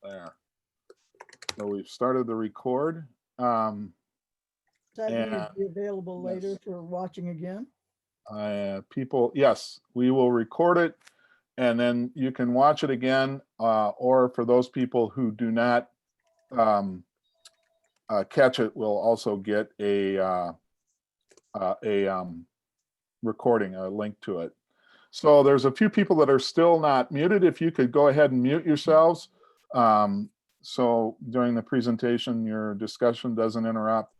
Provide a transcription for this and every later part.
There. So we've started the record. Is that going to And be available later yes. for watching again? People, yes, we will record it and then you can watch it again. Or for those people who do not catch it, we'll also get a recording, a link to it. So there's a few people that are still not muted. If you could go ahead and mute yourselves. So during the presentation, your discussion doesn't interrupt.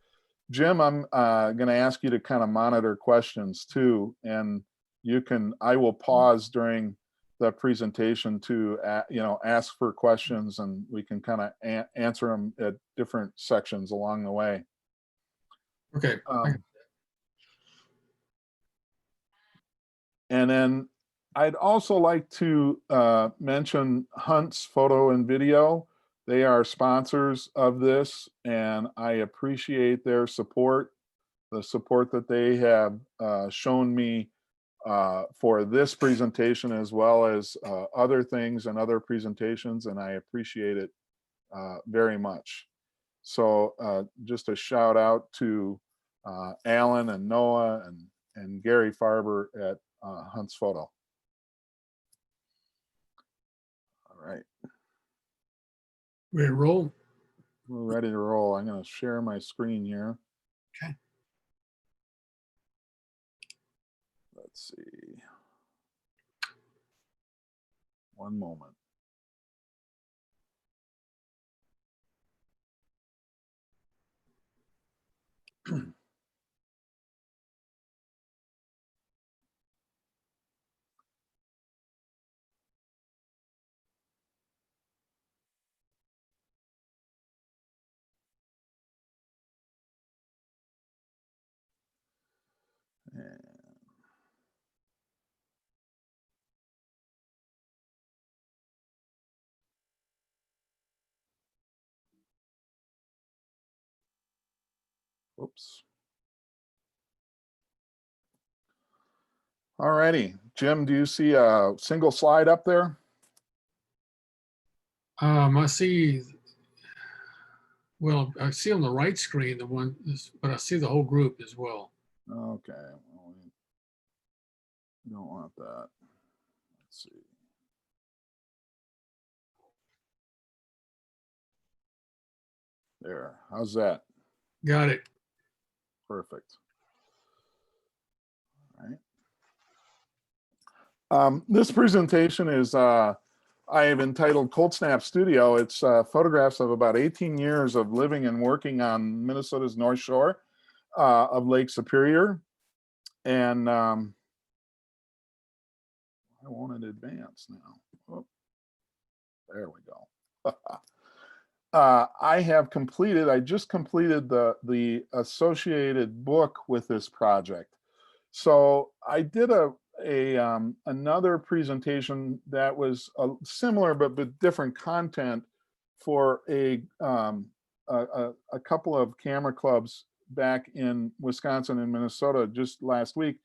Jim, I'm going to ask you to kind of monitor questions too. And you can, I will pause during the presentation to, ask for questions and we can kind of answer them at different sections along the way. Okay. And then I'd also like to mention Hunt's Photo and Video. They are sponsors of this, and I appreciate their support, the support that they have shown me for this presentation as well as other things and other presentations, and I appreciate it very much. So just a shout out to Alan and Noah and Gary Farber at Hunt's Photo. All right. Ready to roll? We're ready to roll. I'm going to share my screen here. Okay. Let's see. One moment. Oops. All righty. Jim, do you see a single slide up there? I see, well, I see on the right screen the one, but I see the whole group as well. Okay. Well, we don't want that. Let's see. There. How's that? Got it. Perfect. All right. This presentation is I have entitled ColdSnap Studio. It's photographs of about 18 years of living and working on Minnesota's North Shore of Lake Superior. And I want it advance now. Oh, there we go. I just completed the associated book with this project. So I did another presentation that was similar but with different content for a couple of camera clubs back in Wisconsin and Minnesota just last week,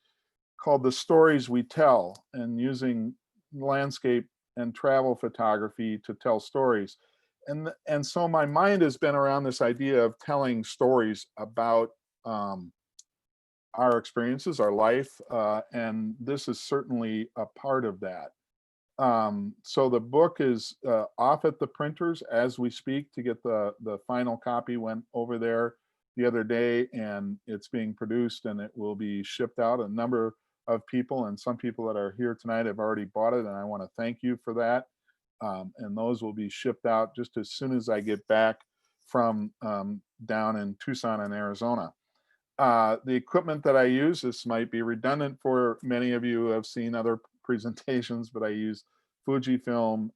called The Stories We Tell, and using landscape and travel photography to tell stories. And so my mind has been around this idea of telling stories about our experiences, our life, and this is certainly a part of that. So the book is off at the printers as we speak to get the final copy. Went over there the other day and it's being produced and it will be shipped out. A number of people and some people that are here tonight have already bought it, and I want to thank you for that. And those will be shipped out just as soon as I get back from down in Tucson in Arizona. The equipment that I use, this might be redundant for many of you who have seen other presentations, but I use Fujifilm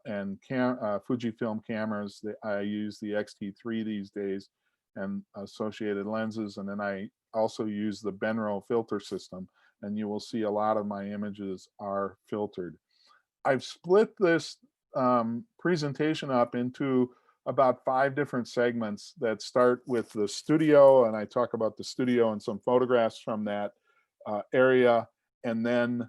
and Fujifilm cameras. I use the X-T3 these days and associated lenses, and then I also use the Benro filter system, and you will see a lot of my images are filtered. I've split this presentation up into about 5 different segments that start with the studio, and I talk about the studio and some photographs from that area, and then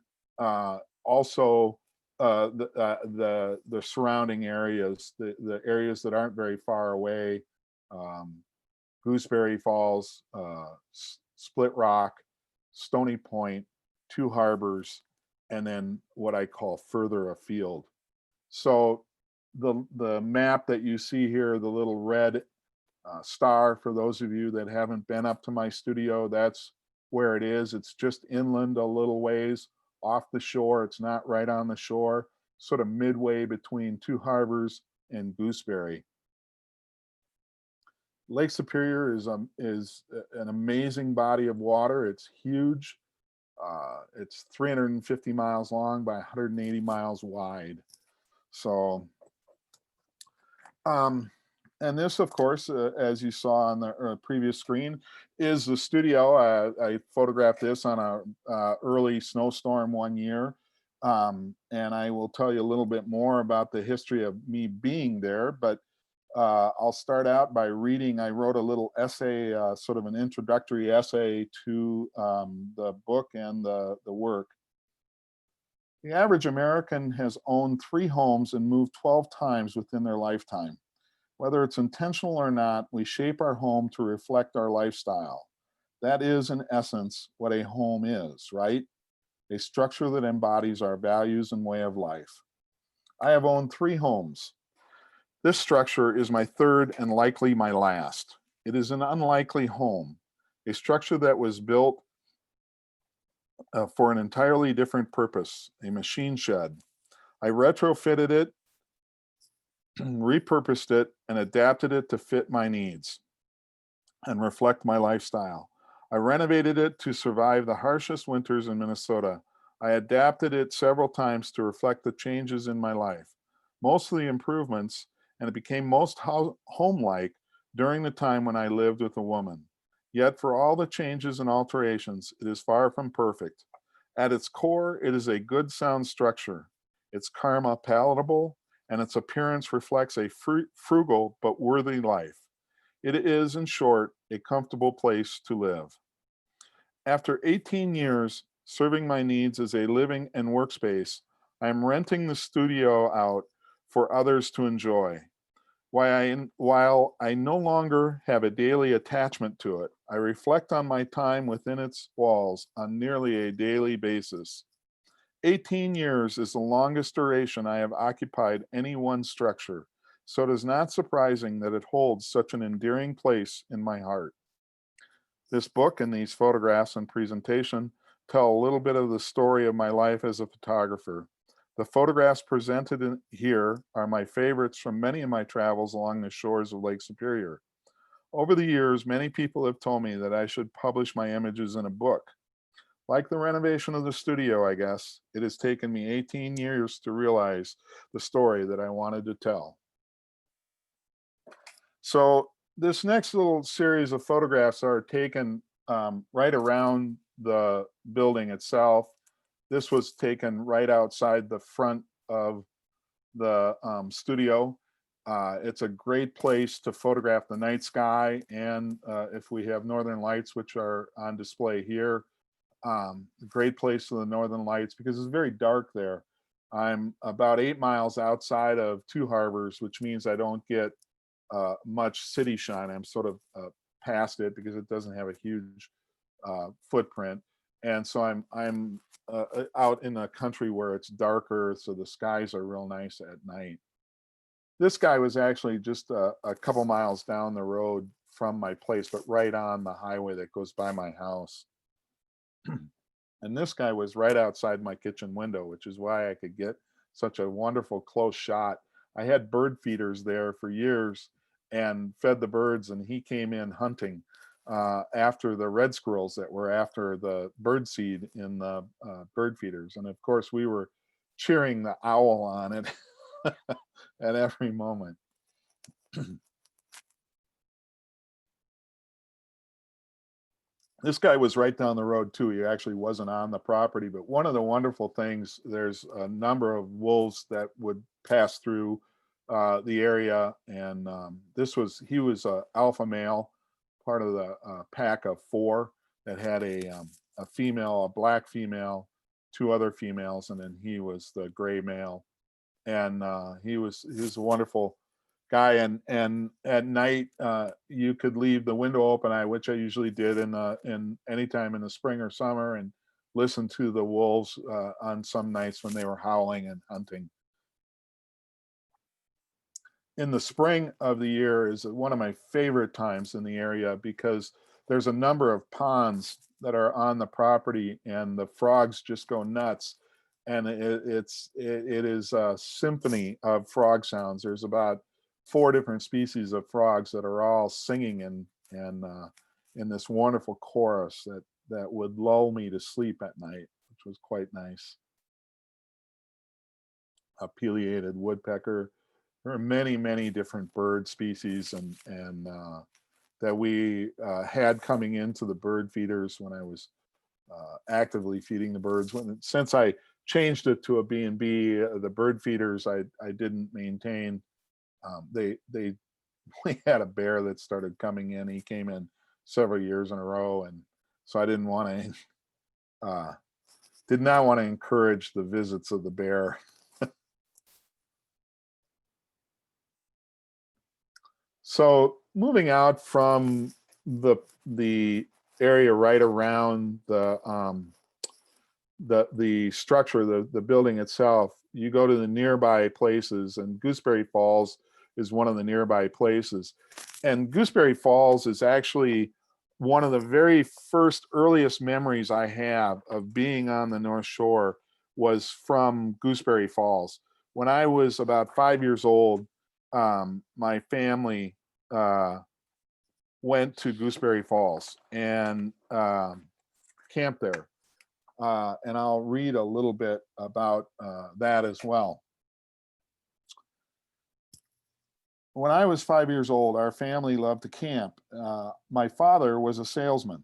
also the surrounding areas, the areas that aren't very far away, Gooseberry Falls, Split Rock, Stony Point, Two Harbors, and then what I call further afield. So the map that you see here, the little red star, for those of you that haven't been up to my studio, that's where it is. It's just inland a little ways off the shore. It's not right on the shore, sort of midway between Two Harbors and Gooseberry. Lake Superior is an amazing body of water. It's huge. It's 350 miles long by 180 miles wide. So, and this, of course, as you saw on the previous screen, is the studio. I photographed this on a early snowstorm one year. And I will tell you a little bit more about the history of me being there, but I'll start out by reading. I wrote a little essay, sort of an introductory essay to the book and the work. The average American has owned 3 homes and moved 12 times within their lifetime. Whether it's intentional or not, we shape our home to reflect our lifestyle. That is, in essence, what a home is, right? A structure that embodies our values and way of life. I have owned 3 homes. This structure is my third and likely my last. It is an unlikely home, a structure that was built for an entirely different purpose, a machine shed. I retrofitted it, repurposed it, and adapted it to fit my needs and reflect my lifestyle. I renovated it to survive the harshest winters in Minnesota. I adapted it several times to reflect the changes in my life. Most of the improvements, and it became most home-like during the time when I lived with a woman. Yet for all the changes and alterations, it is far from perfect. At its core, it is a good sound structure. Its karma palatable, and its appearance reflects a frugal but worthy life. It is, in short, a comfortable place to live. After 18 years serving my needs as a living and workspace, I am renting the studio out for others to enjoy. While I no longer have a daily attachment to it, I reflect on my time within its walls on nearly a daily basis. 18 years is the longest duration I have occupied any one structure, so it is not surprising that it holds such an endearing place in my heart. This book and these photographs and presentation tell a little bit of the story of my life as a photographer. The photographs presented here are my favorites from many of my travels along the shores of Lake Superior. Over the years, many people have told me that I should publish my images in a book. Like the renovation of the studio, I guess, it has taken me 18 years to realize the story that I wanted to tell. So this next little series of photographs are taken right around the building itself. This was taken right outside the front of the studio. It's a great place to photograph the night sky, and if we have northern lights, which are on display here, a great place for the northern lights because it's very dark there. I'm about 8 miles outside of Two Harbors, which means I don't get much city shine. I'm sort of past it because it doesn't have a huge footprint. And so I'm out in the country where it's darker, so the skies are real nice at night. This guy was actually just a couple miles down the road from my place, but right on the highway that goes by my house. And this guy was right outside my kitchen window, which is why I could get such a wonderful close shot. I had bird feeders there for years and fed the birds, and he came in hunting after the red squirrels that were after the bird seed in the bird feeders. And of course, we were cheering the owl on it at every moment. This guy was right down the road too. He actually wasn't on the property, but one of the wonderful things, there's a number of wolves that would pass through the area, and he was a alpha male, part of the pack of 4 that had a female, a black female, two other females, and then he was the gray male. And he was a wonderful guy. And at night you could leave the window open, which I usually did in anytime in the spring or summer, and listen to the wolves on some nights when they were howling and hunting. In the spring of the year is one of my favorite times in the area, because there's a number of ponds that are on the property, and the frogs just go nuts. And it is a symphony of frog sounds. There's about 4 different species of frogs that are all singing in this wonderful chorus that would lull me to sleep at night, which was quite nice. A pileated woodpecker. There are many, many different bird species and that we had coming into the bird feeders when I was actively feeding the birds. Since I changed it to a B&B, the bird feeders I didn't maintain. We had a bear that started coming in. He came in several years in a row, and so I did not want to encourage the visits of the bear. So moving out from the area right around the structure, the building itself, you go to the nearby places, and Gooseberry Falls is one of the nearby places. And Gooseberry Falls is actually one of the very first earliest memories I have of being on the North Shore was from Gooseberry Falls. When I was about 5 years old, my family went to Gooseberry Falls and camped there. And I'll read a little bit about that as well. When I was 5 years old, our family loved to camp. My father was a salesman,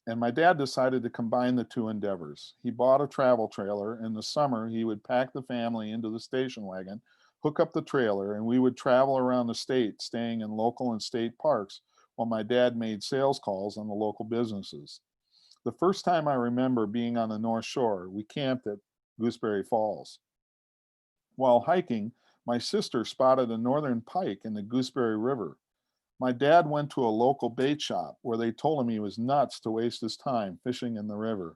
and my dad decided to combine the two endeavors. He bought a travel trailer. In the summer, he would pack the family into the station wagon, hook up the trailer, and we would travel around the state, staying in local and state parks, while my dad made sales calls on the local businesses. The first time I remember being on the North Shore, we camped at Gooseberry Falls. While hiking, my sister spotted a northern pike in the Gooseberry River. My dad went to a local bait shop where they told him he was nuts to waste his time fishing in the river.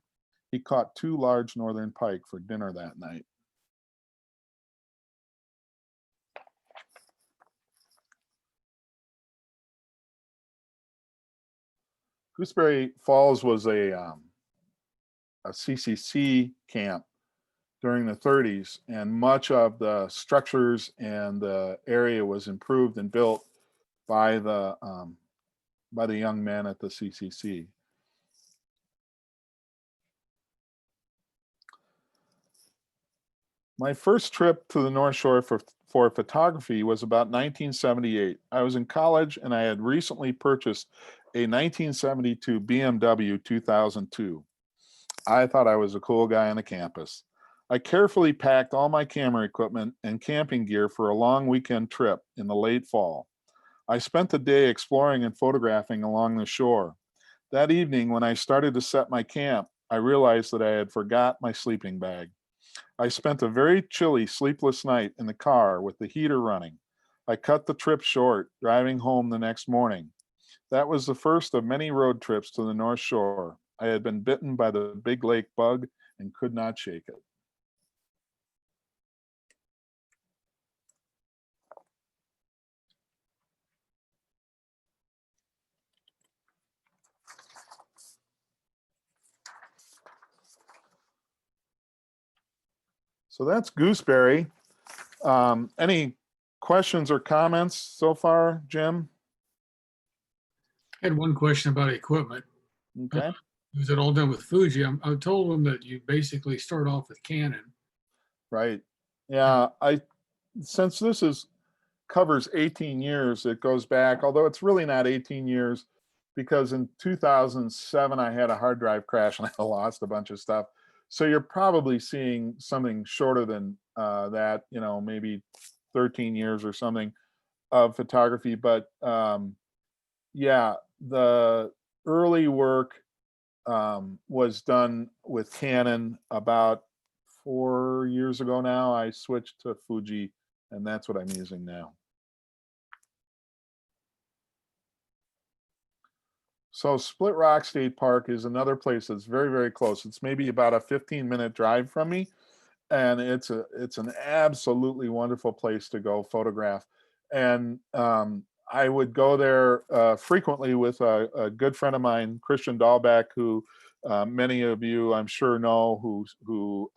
He caught 2 large northern pike for dinner that night. Gooseberry Falls was a CCC camp during the 30s, and much of the structures and the area was improved and built by the young men at the CCC. My first trip to the North Shore for photography was about 1978. I was in college, and I had recently purchased a 1972 BMW 2002. I thought I was a cool guy on the campus. I carefully packed all my camera equipment and camping gear for a long weekend trip in the late fall. I spent the day exploring and photographing along the shore. That evening, when I started to set my camp, I realized that I had forgot my sleeping bag. I spent a very chilly, sleepless night in the car with the heater running. I cut the trip short, driving home the next morning. That was the first of many road trips to the North Shore. I had been bitten by the big lake bug and could not shake it. So that's Gooseberry. Any questions or comments so far, Jim? I had one question about equipment. Okay. Was it all done with Fuji? I told them that you basically start off with Canon. Right. Yeah. Since this covers 18 years, it goes back, although it's really not 18 years, because in 2007 I had a hard drive crash and I lost a bunch of stuff. So you're probably seeing something shorter than that, maybe 13 years or something of photography. But yeah, the early work was done with Canon about 4 years ago now. I switched to Fuji, and that's what I'm using now. So Split Rock State Park is another place that's very, very close. It's maybe about a 15-minute drive from me, and it's an absolutely wonderful place to go photograph. And I would go there frequently with a good friend of mine, Christian Dahlbeck, who many of you I'm sure know, who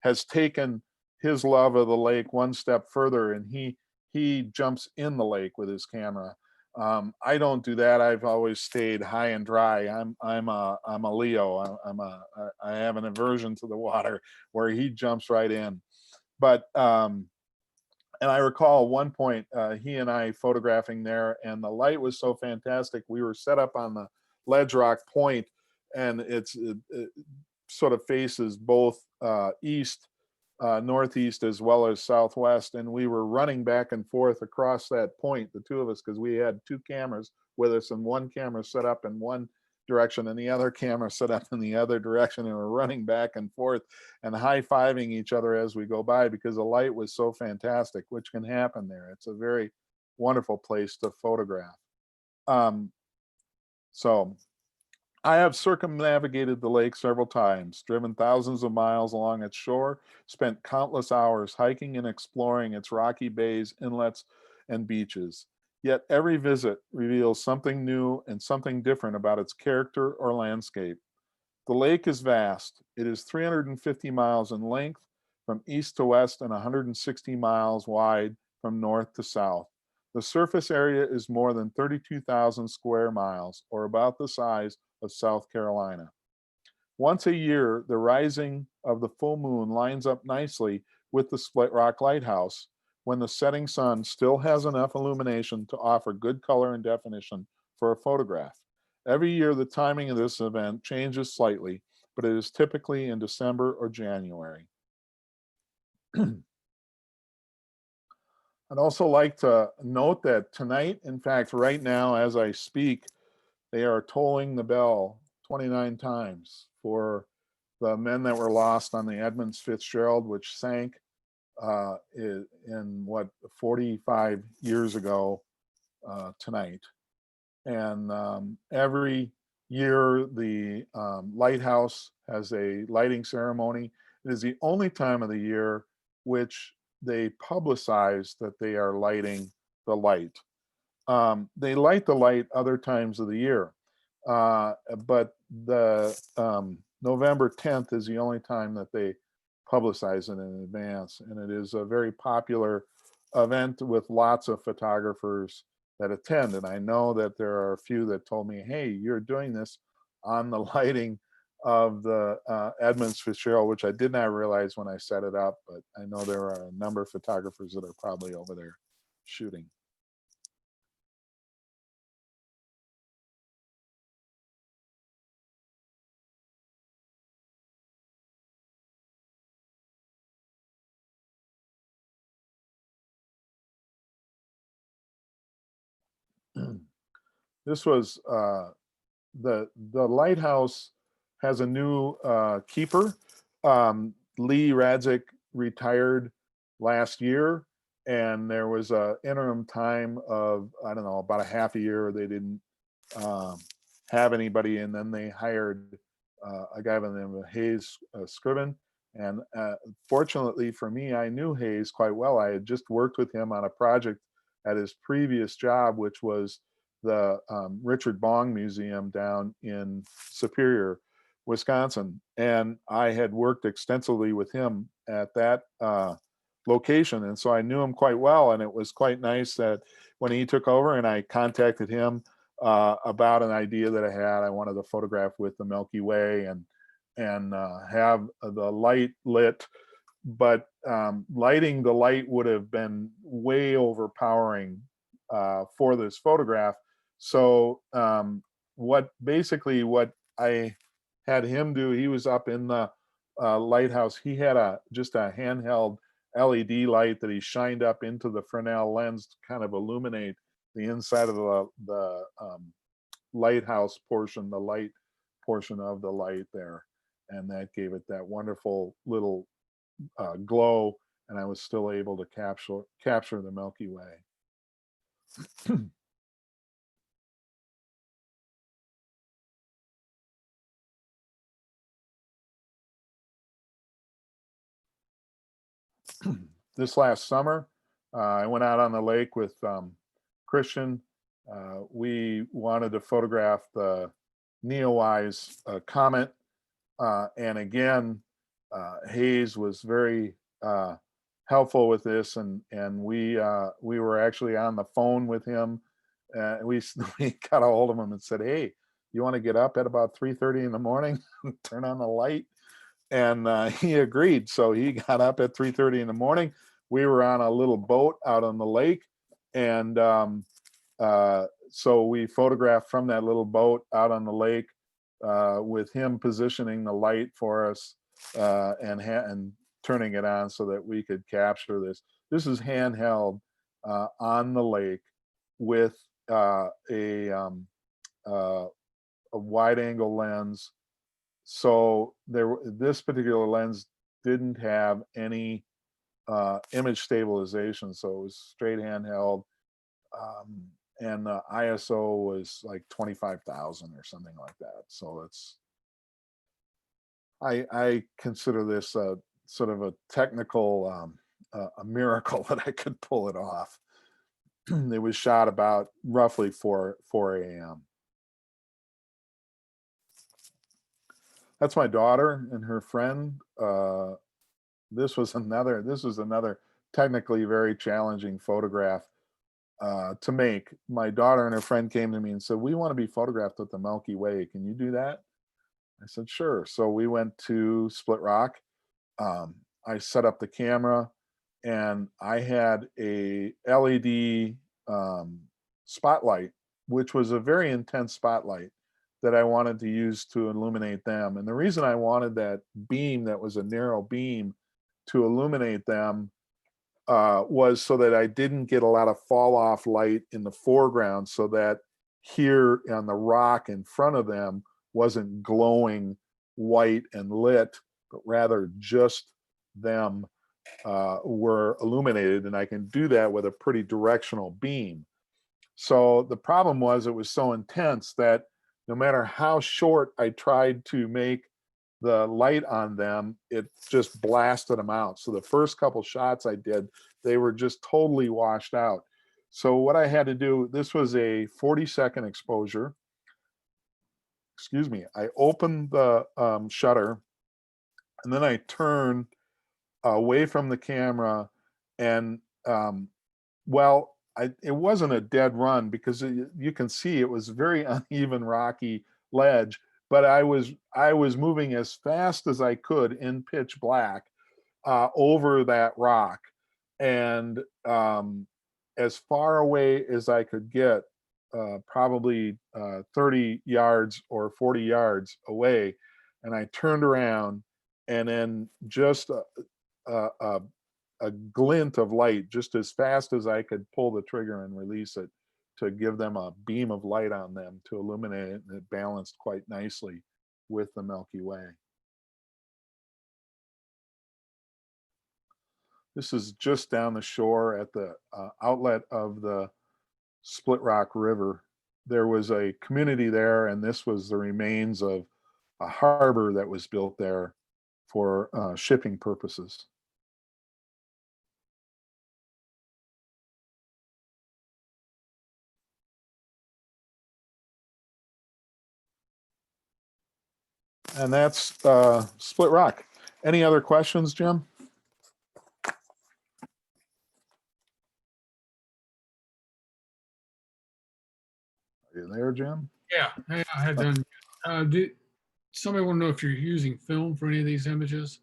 has taken his love of the lake one step further, and he jumps in the lake with his camera. I don't do that. I've always stayed high and dry. I'm a Leo. I have an aversion to the water, where he jumps right in. But and I recall one point he and I photographing there, and the light was so fantastic. We were set up on the Ledge Rock Point, and it sort of faces both east, northeast as well as southwest, and we were running back and forth across that point, the two of us, because we had two cameras with us, and one camera set up in one direction and the other camera set up in the other direction, and we're running back and forth and high-fiving each other as we go by, because the light was so fantastic, which can happen there. It's a very wonderful place to photograph. So I have circumnavigated the lake several times, driven thousands of miles along its shore, spent countless hours hiking and exploring its rocky bays, inlets, and beaches. Yet every visit reveals something new and something different about its character or landscape. The lake is vast. It is 350 miles in length from east to west and 160 miles wide from north to south. The surface area is more than 32,000 square miles, or about the size of South Carolina. Once a year, the rising of the full moon lines up nicely with the Split Rock Lighthouse, when the setting sun still has enough illumination to offer good color and definition for a photograph. Every year, the timing of this event changes slightly, but it is typically in December or January. I'd also like to note that tonight, in fact, right now, as I speak, they are tolling the bell 29 times for the men that were lost on the Edmunds Fitzgerald, which sank in 45 years ago tonight. And every year the lighthouse has a lighting ceremony. It is the only time of the year which they publicize that they are lighting the light. They light the light other times of the year, but the November 10th is the only time that they publicize it in advance, and it is a very popular event with lots of photographers that attend. And I know that there are a few that told me, hey, you're doing this on the lighting of the Edmunds Fitzgerald, which I did not realize when I set it up, but I know there are a number of photographers that are probably over there shooting. This was the lighthouse has a new keeper. Lee Radzik retired last year, and there was a interim time of, I don't know, about a half a year. They didn't have anybody, and then they hired a guy by the name of Hayes Scriven. And fortunately for me, I knew Hayes quite well. I had just worked with him on a project at his previous job, which was the Richard Bong Museum down in Superior, Wisconsin. And I had worked extensively with him at that location. And so I knew him quite well. And it was quite nice that when he took over and I contacted him about an idea that I had, I wanted to photograph with the Milky Way and have the light lit, but lighting the light would have been way overpowering for this photograph. So what I had him do, he was up in the lighthouse. He had just a handheld LED light that he shined up into the Fresnel lens to kind of illuminate the inside of the lighthouse portion, the light portion of the light there. And that gave it that wonderful little glow, and I was still able to capture the Milky Way. This last summer, I went out on the lake with Christian. We wanted to photograph the Neowise comet. And again, Hayes was very helpful with this, and we were actually on the phone with him. We got a hold of him and said, "Hey, you want to get up at about 3:30 in the morning and turn on the light?" And he agreed. So he got up at 3:30 in the morning. We were on a little boat out on the lake, and so we photographed from that little boat out on the lake with him positioning the light for us and turning it on so that we could capture this. This is handheld on the lake with a wide angle lens. So this particular lens didn't have any image stabilization, so it was straight handheld, and the ISO was like 25,000 or something like that. So it's I consider this a sort of a technical a miracle that I could pull it off. It was shot about roughly 4 a.m. That's my daughter and her friend. This was another technically very challenging photograph to make. My daughter and her friend came to me and said, "We want to be photographed with the Milky Way. Can you do that?" I said, "Sure." So we went to Split Rock. I set up the camera, and I had a LED spotlight, which was a very intense spotlight that I wanted to use to illuminate them. And the reason I wanted that beam, that was a narrow beam, to illuminate them was so that I didn't get a lot of fall off light in the foreground, so that here on the rock in front of them wasn't glowing white and lit, but rather just them were illuminated. And I can do that with a pretty directional beam. So the problem was it was so intense that no matter how short I tried to make the light on them, it just blasted them out. So the first couple shots I did, they were just totally washed out. So what I had to do, this was a 40-second exposure. Excuse me. I opened the shutter, and then I turned away from the camera, and it wasn't a dead run, because you can see it was very uneven, rocky ledge, but I was moving as fast as I could in pitch black over that rock, and as far away as I could get, probably 30 yards or 40 yards away, and I turned around, and then just a glint of light, just as fast as I could pull the trigger and release it, to give them a beam of light on them to illuminate it, and it balanced quite nicely with the Milky Way. This is just down the shore at the outlet of the Split Rock River. There was a community there, and this was the remains of a harbor that was built there for shipping purposes. And that's Split Rock. Any other questions, Jim? Are you there, Jim? Yeah, I had done. Somebody want to know if you're using film for any of these images?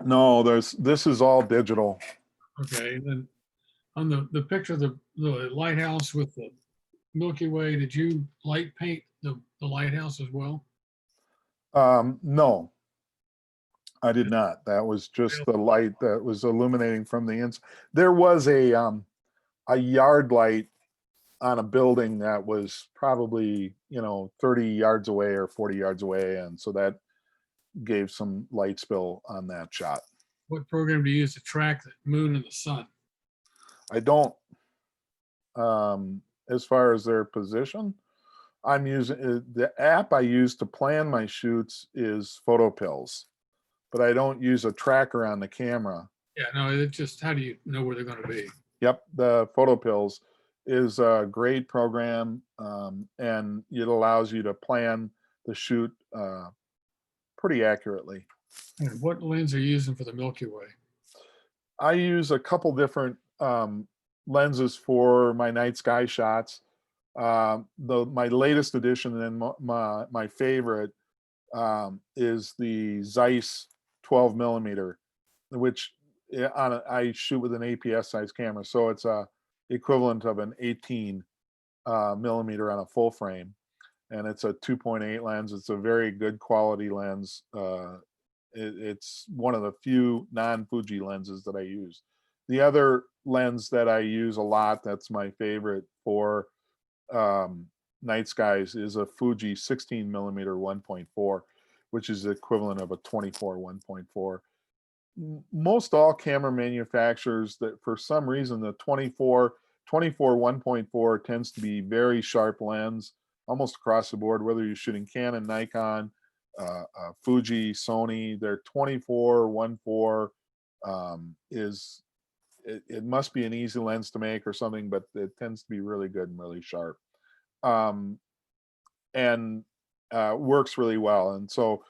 No, this is all digital. Okay, and then on the picture of the lighthouse with the Milky Way, did you light paint the lighthouse as well? No, I did not. That was just the light that was illuminating from the inside. There was a yard light on a building that was probably, 30 yards away or 40 yards away. And so that gave some light spill on that shot. What program do you use to track the moon and the sun? I don't, as far as their position, I'm using the app I use to plan my shoots is PhotoPills, but I don't use a tracker on the camera. Yeah, no, it just, how do you know where they're going to be? Yep, the PhotoPills is a great program, and it allows you to plan the shoot pretty accurately. And what lens are you using for the Milky Way? I use a couple different lenses for my night sky shots. My latest addition and my favorite is the Zeiss 12 millimeter, which I shoot with an APS size camera, so it's a equivalent of an 18 millimeter on a full frame, and it's a 2.8 lens. It's a very good quality lens. It's one of the few non-Fuji lenses that I use. The other lens that I use a lot, that's my favorite for night skies, is a Fuji 16 millimeter 1.4, which is the equivalent of a 24 1.4. Most all camera manufacturers, that for some reason the 24 1.4 tends to be very sharp lens almost across the board, whether you're shooting Canon, Nikon, Fuji, Sony. Their 24 1.4 is, it must be an easy lens to make or something, but it tends to be really good and really sharp, and works really well. And so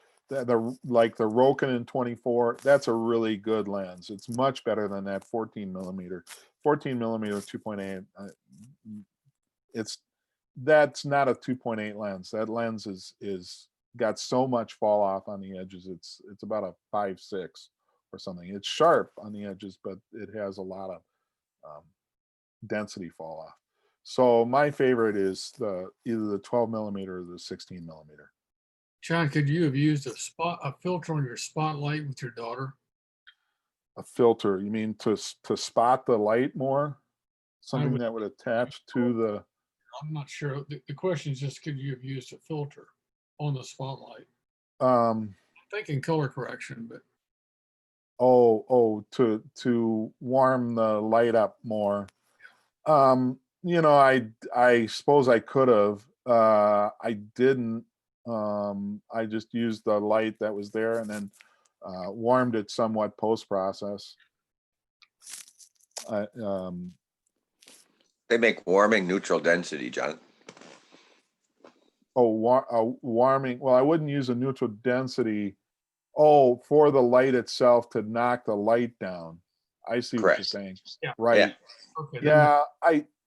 like the Rokinon 24, that's a really good lens. It's much better than that 14 millimeter 2.8. That's not a 2.8 lens. That lens is got so much fall off on the edges. It's about a 5.6 or something. It's sharp on the edges, but it has a lot of density fall off. So my favorite is either the 12 millimeter or the 16 millimeter. John, could you have used a filter on your spotlight with your daughter? A filter, you mean to spot the light more? Something would- that would attach to the, I'm not sure. The question is just, could you have used a filter on the spotlight? um, I'm thinking color correction, but to warm the light up more. I suppose I could have. I didn't. I just used the light that was there and then warmed it somewhat post process. They make warming neutral density, John. Warming. Well, I wouldn't use a neutral density. Oh, for the light itself to knock the light down. I see what you're Correct. saying. Yeah. Right. Yeah. okay. Yeah,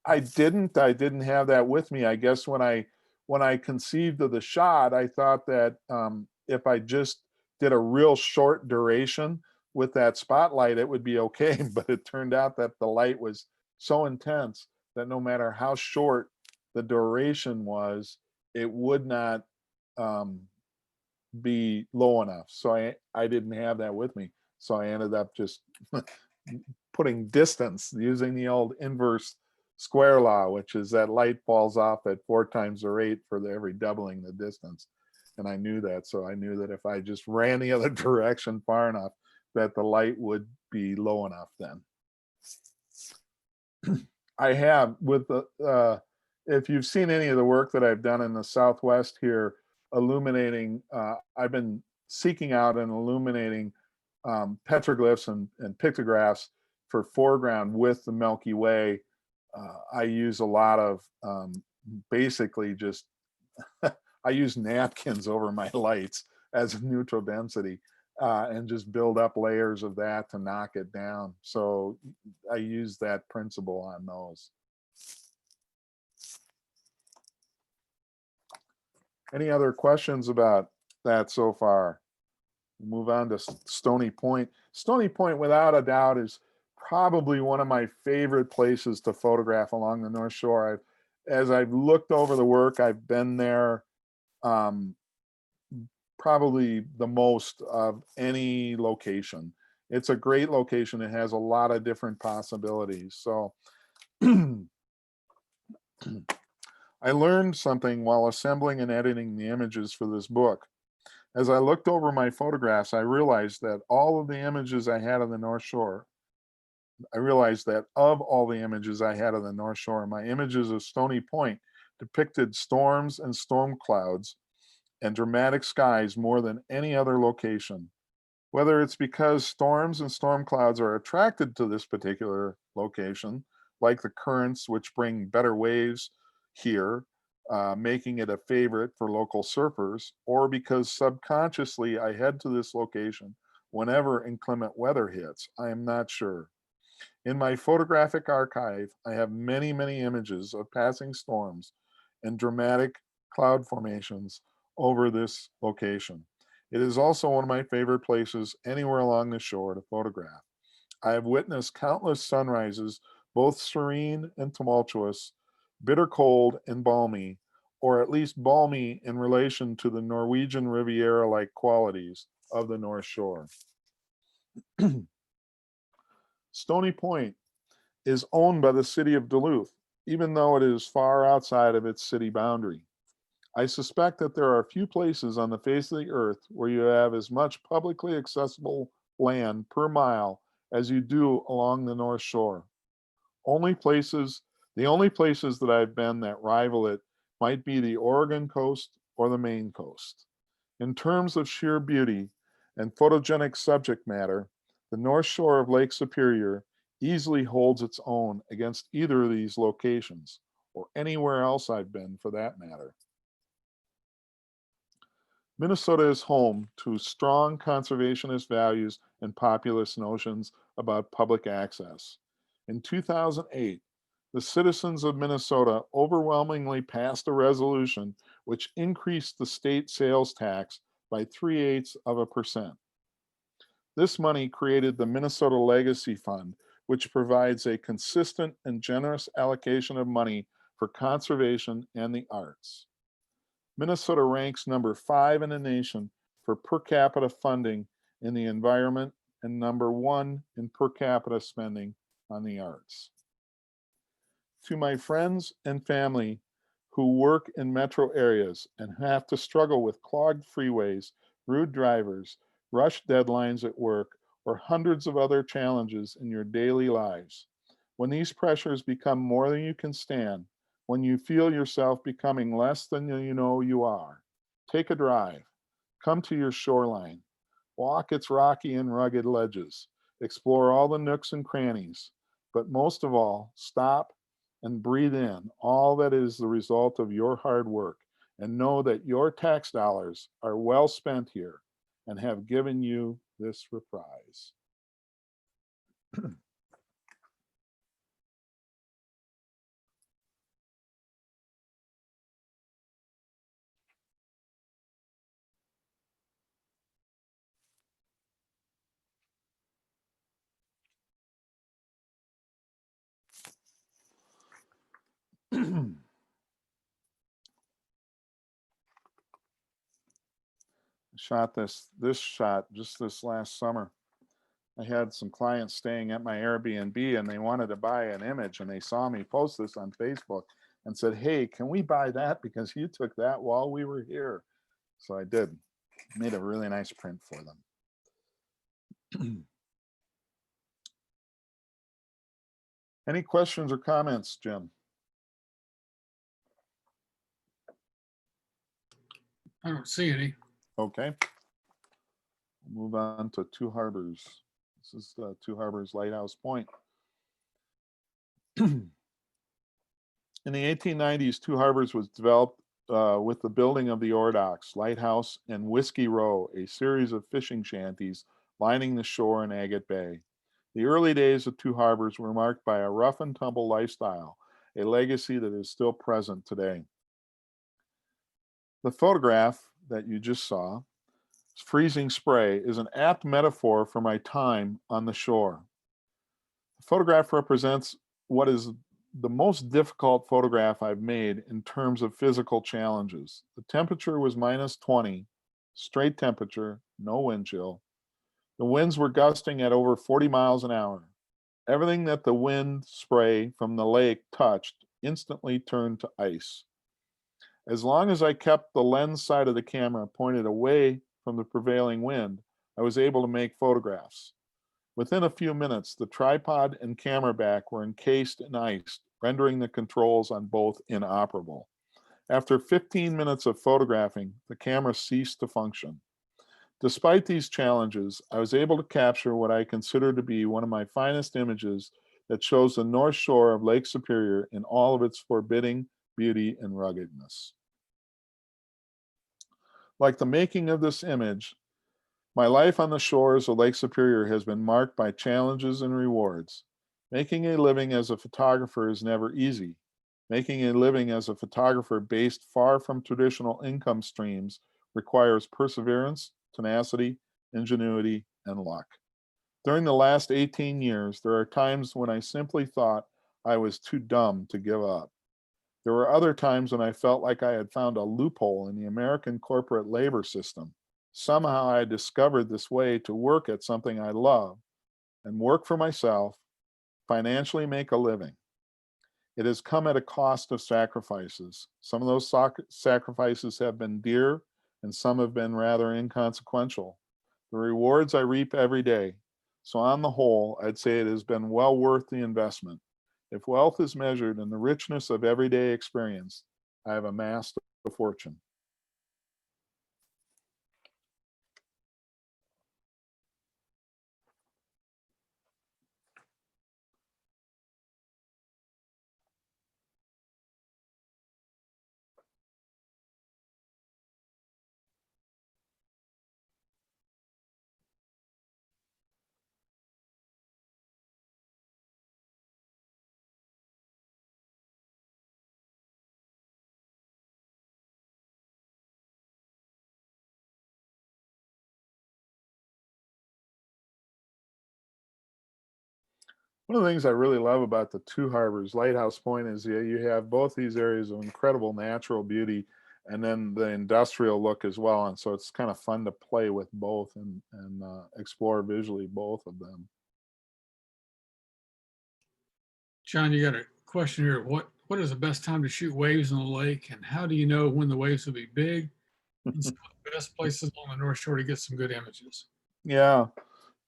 I didn't have that with me. I guess when I conceived of the shot, I thought that if I just did a real short duration with that spotlight, it would be okay. But it turned out that the light was so intense that no matter how short the duration was, it would not be low enough. So I didn't have that with me. So I ended up just putting distance using the old inverse square law, which is that light falls off at 4 times the rate for every doubling the distance. And I knew that. So I knew that if I just ran the other direction far enough, that the light would be low enough then. I have with the, if you've seen any of the work that I've done in the Southwest here, illuminating, I've been seeking out and illuminating petroglyphs and pictographs for foreground with the Milky Way. I use a lot of basically just I use napkins over my lights as a neutral density and just build up layers of that to knock it down. So I use that principle on those. Any other questions about that so far? Move on to Stony Point. Stony Point, without a doubt, is probably one of my favorite places to photograph along the North Shore. As I've looked over the work, I've been there probably the most of any location. It's a great location. It has a lot of different possibilities. So I learned something while assembling and editing the images for this book. As I looked over my photographs, I realized that all of the images I had of the North Shore, my images of Stony Point depicted storms and storm clouds and dramatic skies more than any other location. Whether it's because storms and storm clouds are attracted to this particular location, like the currents which bring better waves here, making it a favorite for local surfers, or because subconsciously I head to this location whenever inclement weather hits, I am not sure. In my photographic archive, I have many, many images of passing storms and dramatic cloud formations over this location. It is also one of my favorite places anywhere along the shore to photograph. I have witnessed countless sunrises, both serene and tumultuous, bitter cold and balmy, or at least balmy in relation to the Norwegian Riviera-like qualities of the North Shore. Stony Point is owned by the city of Duluth, even though it is far outside of its city boundary. I suspect that there are few places on the face of the earth where you have as much publicly accessible land per mile as you do along the North Shore. The only places that I've been that rival it might be the Oregon coast or the Maine coast. In terms of sheer beauty and photogenic subject matter, the North Shore of Lake Superior easily holds its own against either of these locations, or anywhere else I've been for that matter. Minnesota is home to strong conservationist values and populist notions about public access. In 2008, the citizens of Minnesota overwhelmingly passed a resolution which increased the state sales tax by 0.3%. This money created the Minnesota Legacy Fund, which provides a consistent and generous allocation of money for conservation and the arts. Minnesota ranks number 5 in the nation for per capita funding in the environment and number 1 in per capita spending on the arts. To my friends and family who work in metro areas and have to struggle with clogged freeways, rude drivers, rushed deadlines at work, or hundreds of other challenges in your daily lives, when these pressures become more than you can stand, when you feel yourself becoming less than you know you are, take a drive, come to your shoreline, walk its rocky and rugged ledges, explore all the nooks and crannies, but most of all, stop and breathe in all that is the result of your hard work, and know that your tax dollars are well spent here and have given you this reprise. Shot this shot just this last summer. I had some clients staying at my Airbnb and they wanted to buy an image, and they saw me post this on Facebook and said, "Hey, can we buy that because you took that while we were here?" So I did. Made a really nice print for them. Any questions or comments, Jim? I don't see any. Okay. Move on to Two Harbors. This is Two Harbors Lighthouse Point. In the 1890s, Two Harbors was developed with the building of the Ore Docks, Lighthouse, and Whiskey Row, a series of fishing shanties lining the shore in Agate Bay. The early days of Two Harbors were marked by a rough and tumble lifestyle, a legacy that is still present today. The photograph that you just saw, Freezing Spray, is an apt metaphor for my time on the shore. The photograph represents what is the most difficult photograph I've made in terms of physical challenges. The temperature was -20, straight temperature, no wind chill. The winds were gusting at over 40 miles an hour. Everything that the wind spray from the lake touched instantly turned to ice. As long as I kept the lens side of the camera pointed away from the prevailing wind, I was able to make photographs. Within a few minutes, the tripod and camera back were encased in ice, rendering the controls on both inoperable. After 15 minutes of photographing, the camera ceased to function. Despite these challenges, I was able to capture what I consider to be one of my finest images that shows the North Shore of Lake Superior in all of its forbidding beauty and ruggedness. Like the making of this image, my life on the shores of Lake Superior has been marked by challenges and rewards. Making a living as a photographer is never easy. Making a living as a photographer based far from traditional income streams requires perseverance, tenacity, ingenuity, and luck. During the last 18 years, there are times when I simply thought I was too dumb to give up. There were other times when I felt like I had found a loophole in the American corporate labor system. Somehow I had discovered this way to work at something I love and work for myself, financially make a living. It has come at a cost of sacrifices. Some of those sacrifices have been dear and some have been rather inconsequential. The rewards I reap every day. So on the whole, I'd say it has been well worth the investment. If wealth is measured in the richness of everyday experience, I have amassed a fortune. One of the things I really love about the Two Harbors Lighthouse Point is you have both these areas of incredible natural beauty and then the industrial look as well. And so it's kind of fun to play with both and explore visually both of them. John, you got a question here. What is the best time to shoot waves on the lake, and how do you know when the waves will be big? And some of the best places on the North Shore to get some good images. Yeah,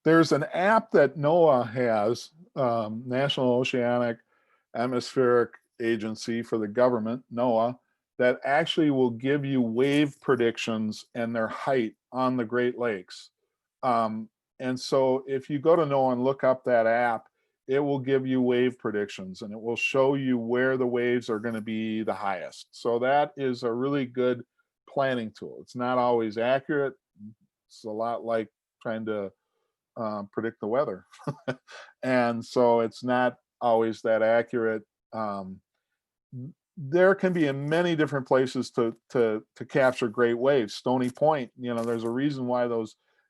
there's an app that NOAA has, National Oceanic Atmospheric Agency for the government, NOAA, that actually will give you wave predictions and their height on the Great Lakes. And so if you go to NOAA and look up that app, it will give you wave predictions and it will show you where the waves are going to be the highest. So that is a really good planning tool. It's not always accurate. It's a lot like trying to predict the weather. And so it's not always that accurate. There can be in many different places to capture great waves. Stony Point, there's a reason why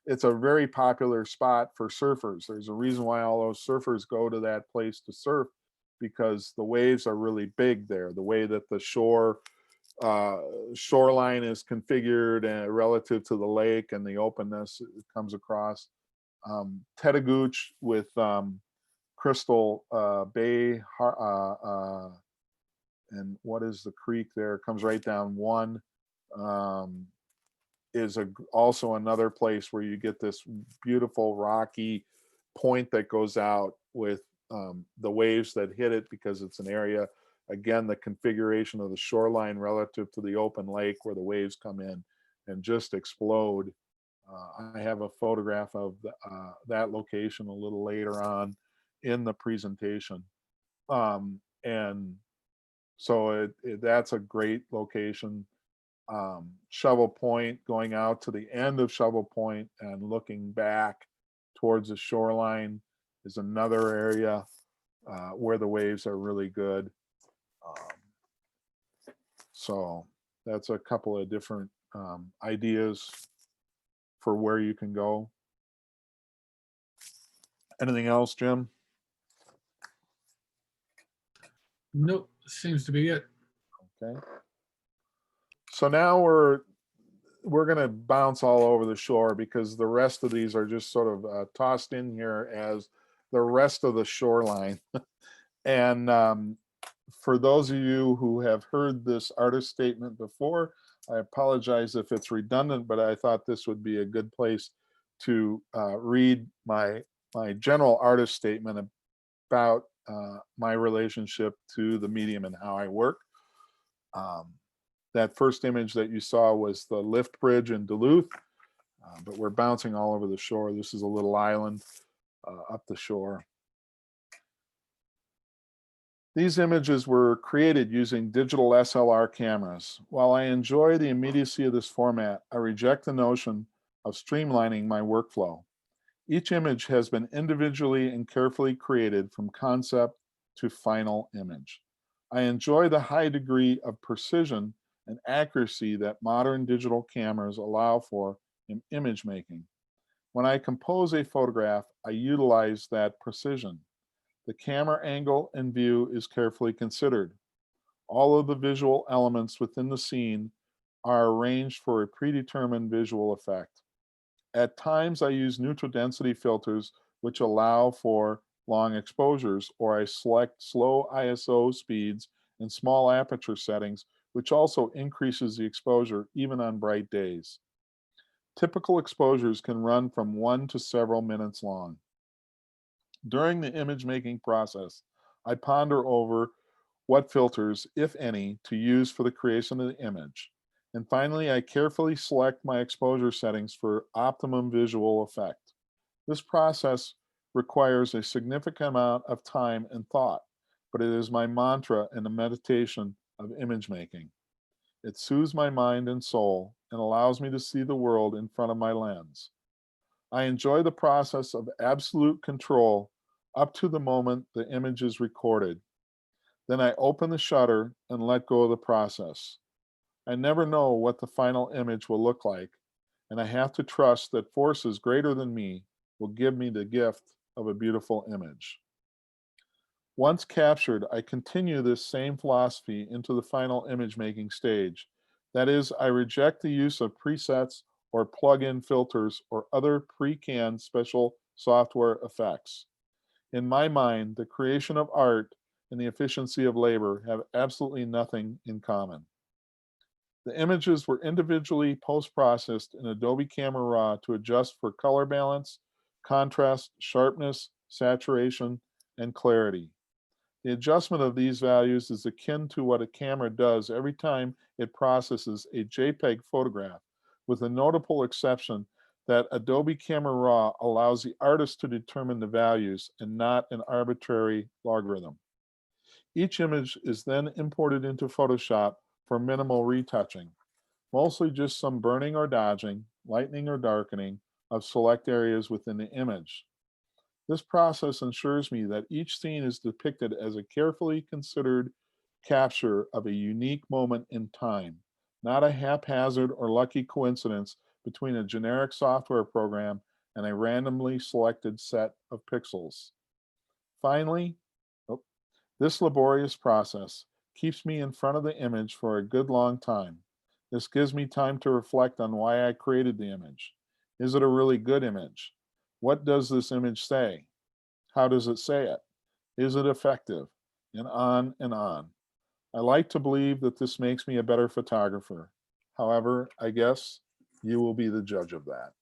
it's a very popular spot for surfers. There's a reason why all those surfers go to that place to surf, because the waves are really big there. The way that the shoreline is configured and relative to the lake and the openness it comes across. Tetegooch with Crystal Bay, and what is the creek there? It comes right down one. Is also another place where you get this beautiful rocky point that goes out with the waves that hit it, because it's an area, again, the configuration of the shoreline relative to the open lake where the waves come in and just explode. I have a photograph of that location a little later on in the presentation. And so that's a great location. Shovel Point, going out to the end of Shovel Point and looking back towards the shoreline is another area where the waves are really good. So that's a couple of different ideas for where you can go. Anything else, Jim? Nope, seems to be it. Okay. So now we're going to bounce all over the shore, because the rest of these are just sort of tossed in here as the rest of the shoreline. And for those of you who have heard this artist statement before, I apologize if it's redundant, but I thought this would be a good place to read my general artist statement about my relationship to the medium and how I work. That first image that you saw was the lift bridge in Duluth, but we're bouncing all over the shore. This is a little island up the shore. These images were created using digital SLR cameras. While I enjoy the immediacy of this format, I reject the notion of streamlining my workflow. Each image has been individually and carefully created from concept to final image. I enjoy the high degree of precision and accuracy that modern digital cameras allow for in image making. When I compose a photograph, I utilize that precision. The camera angle and view is carefully considered. All of the visual elements within the scene are arranged for a predetermined visual effect. At times, I use neutral density filters, which allow for long exposures, or I select slow ISO speeds and small aperture settings, which also increases the exposure even on bright days. Typical exposures can run from 1 to several minutes long. During the image making process, I ponder over what filters, if any, to use for the creation of the image. And finally, I carefully select my exposure settings for optimum visual effect. This process requires a significant amount of time and thought, but it is my mantra and the meditation of image making. It soothes my mind and soul and allows me to see the world in front of my lens. I enjoy the process of absolute control up to the moment the image is recorded. Then I open the shutter and let go of the process. I never know what the final image will look like, and I have to trust that forces greater than me will give me the gift of a beautiful image. Once captured, I continue this same philosophy into the final image making stage. That is, I reject the use of presets or plug-in filters or other pre-canned special software effects. In my mind, the creation of art and the efficiency of labor have absolutely nothing in common. The images were individually post-processed in Adobe Camera Raw to adjust for color balance, contrast, sharpness, saturation, and clarity. The adjustment of these values is akin to what a camera does every time it processes a JPEG photograph, with the notable exception that Adobe Camera Raw allows the artist to determine the values and not an arbitrary logarithm. Each image is then imported into Photoshop for minimal retouching, mostly just some burning or dodging, lightening or darkening of select areas within the image. This process ensures me that each scene is depicted as a carefully considered capture of a unique moment in time, not a haphazard or lucky coincidence between a generic software program and a randomly selected set of pixels. Finally, this laborious process keeps me in front of the image for a good long time. This gives me time to reflect on why I created the image. Is it a really good image? What does this image say? How does it say it? Is it effective? And on and on. I like to believe that this makes me a better photographer. However, I guess you will be the judge of that.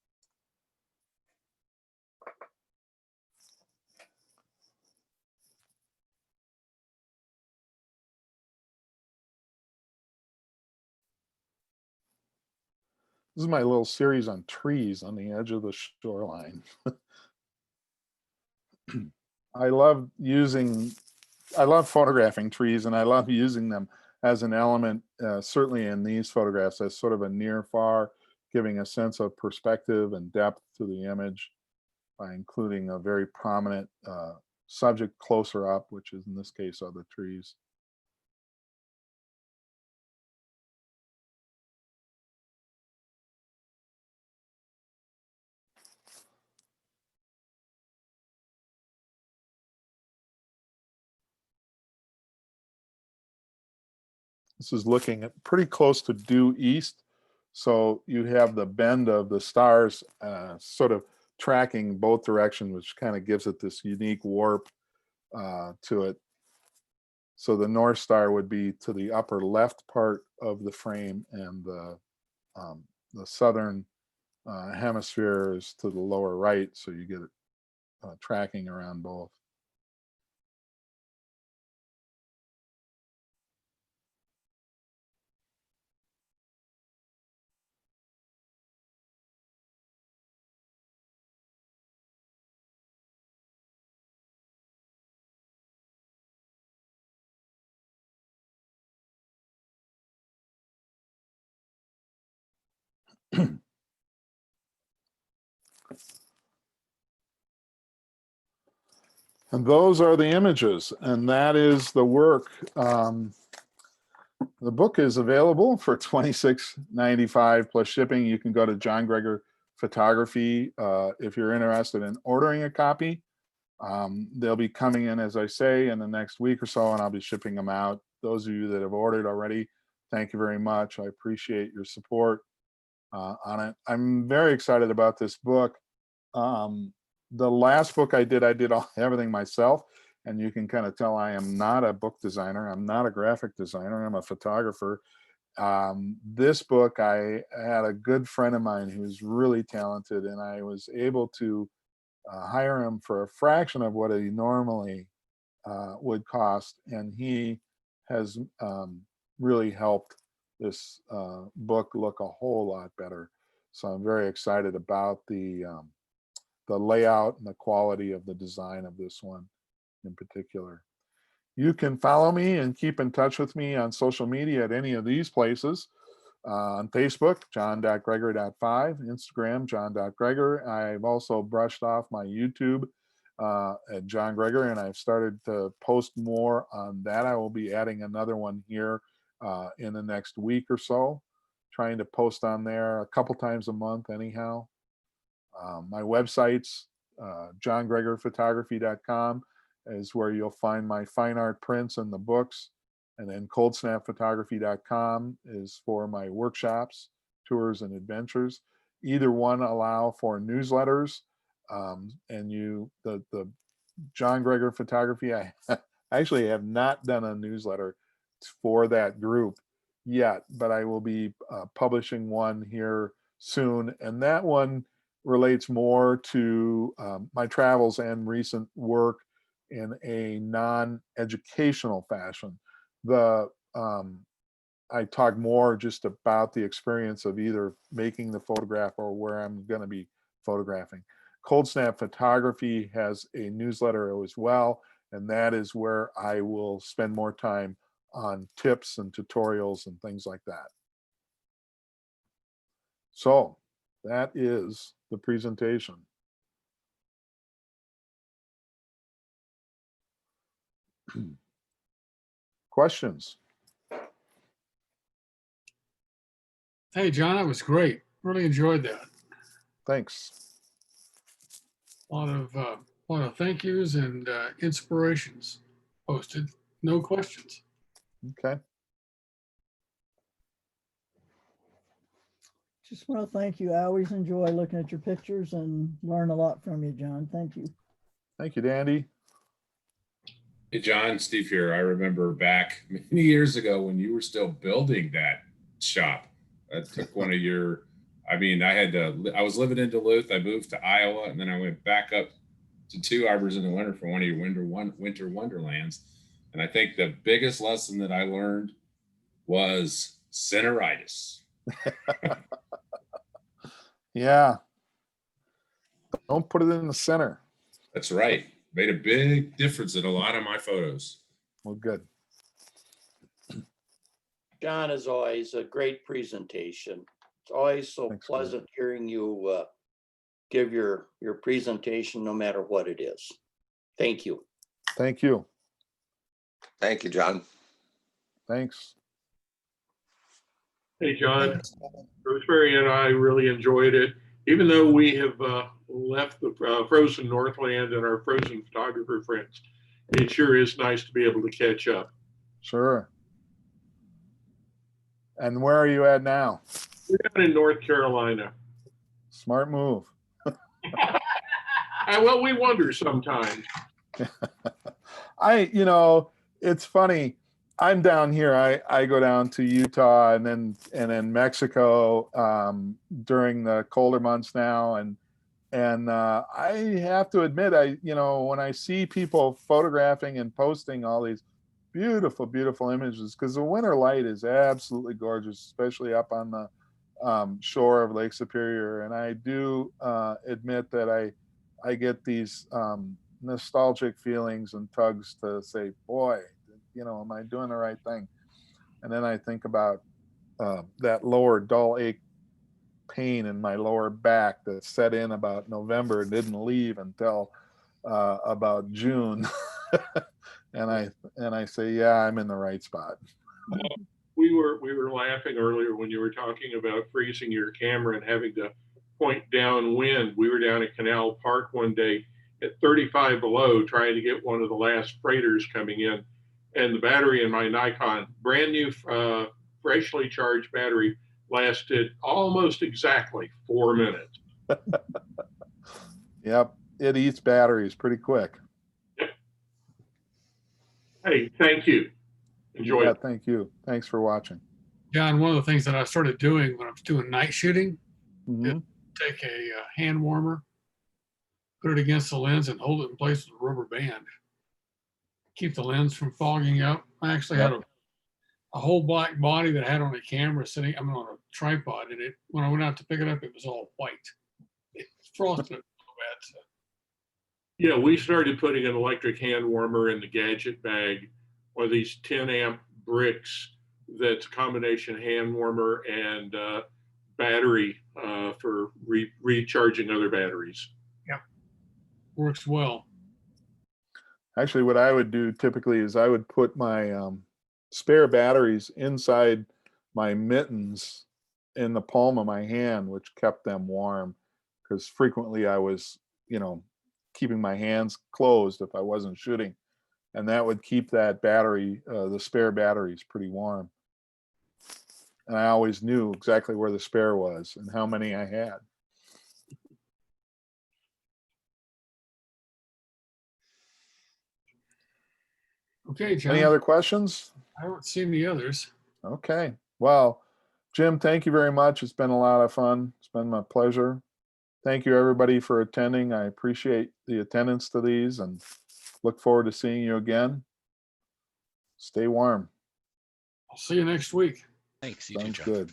This is my little series on trees on the edge of the shoreline. I love photographing trees, and I love using them as an element, certainly in these photographs, as sort of a near far, giving a sense of perspective and depth to the image by including a very prominent subject closer up, which is in this case are the trees. This is looking at pretty close to due east. So you have the bend of the stars sort of tracking both directions, which kind of gives it this unique warp to it. So the North Star would be to the upper left part of the frame, and the southern hemisphere is to the lower right, so you get it tracking around both. And those are the images, and that is the work. The book is available for $26.95 plus shipping. You can go to John Greger Photography if you're interested in ordering a copy. They'll be coming in, as I say, in the next week or so, and I'll be shipping them out. Those of you that have ordered already, thank you very much. I appreciate your support on it. I'm very excited about this book. The last book I did everything myself, and you can kind of tell I am not a book designer. I'm not a graphic designer. I'm a photographer. This book, I had a good friend of mine who's really talented, and I was able to hire him for a fraction of what he normally would cost, and he has really helped this book look a whole lot better. So I'm very excited about the layout and the quality of the design of this one in particular. You can follow me and keep in touch with me on social media at any of these places. On Facebook, john.greger.5, Instagram, john.greger. I've also brushed off my YouTube at John Greger, and I've started to post more on that. I will be adding another one here in the next week or so, trying to post on there a couple times a month anyhow. My website's johngregerphotography.com is where you'll find my fine art prints and the books. And then coldsnapphotography.com is for my workshops, tours, and adventures. Either one allow for newsletters. And the John Greger Photography, I actually have not done a newsletter for that group yet, but I will be publishing one here soon. And that one relates more to my travels and recent work in a non-educational fashion. I talk more just about the experience of either making the photograph or where I'm going to be photographing. ColdSnap Photography has a newsletter as well, and that is where I will spend more time on tips and tutorials and things like that. So that is the presentation. Questions? Hey, John, that was great. Really enjoyed that. Thanks. A lot of thank yous and inspirations posted. No questions. Okay. Just want to thank you. I always enjoy looking at your pictures and learn a lot from you, John. Thank you. Thank you, Dandy. Hey, John, Steve here. I remember back many years ago when you were still building that shop. I took one of your, I was living in Duluth. I moved to Iowa, and then I went back up to Two Harbors in the winter for one of your winter wonderlands. And I think the biggest lesson that I learned was centeritis. Yeah. Don't put it in the center. That's right. Made a big difference in a lot of my photos. Well, good. John, as always, a great presentation. It's always so Thanks, pleasant hearing you give your presentation, no matter what it is. Thank you. Thank you. Thank you, John. Thanks. Hey, John, Gooseberry and I really enjoyed it. Even though we have left the frozen Northland and our frozen photographer friends, it sure is nice to be able to catch up. Sure. And where are you at now? We're down in North Carolina. Smart move. Well, we wonder sometimes. You know, it's funny. I'm down here. I go down to Utah and then Mexico during the colder months now, and I have to admit, when I see people photographing and posting all these beautiful, beautiful images, because the winter light is absolutely gorgeous, especially up on the shore of Lake Superior. And I do admit that I get these nostalgic feelings and tugs to say, boy, am I doing the right thing? And then I think about that lower dull ache pain in my lower back that set in about November and didn't leave until about June. and I say, yeah, I'm in the right spot. We were laughing earlier when you were talking about freezing your camera and having to point downwind. We were down at Canal Park one day at 35 below trying to get one of the last freighters coming in. And the battery in my Nikon, brand new, freshly charged battery, lasted almost exactly 4 minutes. Yep, it eats batteries pretty quick. Hey, thank you. Enjoy Yeah, it. thank you. Thanks for watching. John, one of the things that I started doing when I was doing night shooting, Mhm. take a hand warmer, put it against the lens and hold it in place with a rubber band. Keep the lens from fogging up. I actually had a whole black body that I had on a camera sitting, on a tripod, and when I went out to pick it up, it was all white. It frosted it so bad. So. Yeah, we started putting an electric hand warmer in the gadget bag, one of these 10 amp bricks that's a combination hand warmer and battery for recharging other batteries. Yeah, works well. Actually, what I would do typically is I would put my spare batteries inside my mittens in the palm of my hand, which kept them warm, because frequently I was, keeping my hands closed if I wasn't shooting, and that would keep that battery, the spare batteries, pretty warm. And I always knew exactly where the spare was and how many I had. Okay, John. Any other questions? I haven't seen the others. Okay. Well, Jim, thank you very much. It's been a lot of fun. It's been my pleasure. Thank you, everybody, for attending. I appreciate the attendance to these and look forward to seeing you again. Stay warm. I'll see you next week. Thanks. You too, Sounds John. good.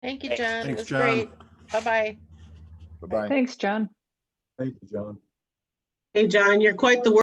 Thank you, John. It Thanks, was John. great. Bye-bye. Bye-bye. Thanks, John. Thank you, John. Hey, John, you're quite the